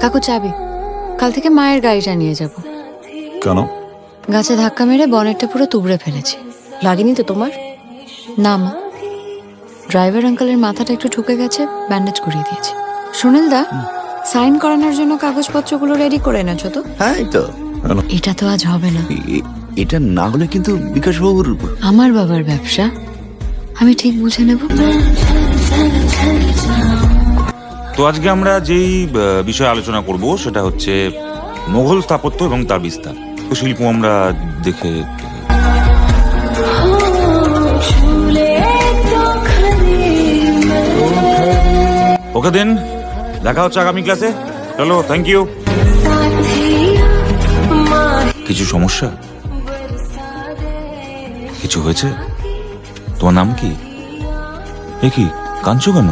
কাকু চাবি, কাল থেকে মায়ের গাড়িটা নিয়ে যাব। কেন? গাছে ধাক্কা মেরে বনেটটা পুরো তুবড়ে ফেলেছি। লাগেনি তো তোমার? না মা, ড্রাইভার আঙ্কেলের মাথাটা একটু ঠুকে গেছে, ব্যান্ডেজ করিয়ে দিয়েছি। সুনীল দা, সাইন করানোর জন্য কাগজপত্রগুলো রেডি করে এনেছো তো? হ্যাঁ এই তো। এটা তো আজ হবে না। এটা না হলে কিন্তু বিকাশ বাবুর আমার বাবার ব্যবসা, আমি ঠিক বুঝে নেব। তো আজকে আমরা যেই বিষয়ে আলোচনা করব সেটা হচ্ছে মোগল স্থাপত্য এবং তার বিস্তার। তো শিল্প আমরা দেখে ওকে দেন, দেখা হচ্ছে আগামী ক্লাসে। চলো, থ্যাংক ইউ। কিছু সমস্যা? কিছু হয়েছে? তোমার নাম কি? এ কি কাঁদছো কেন?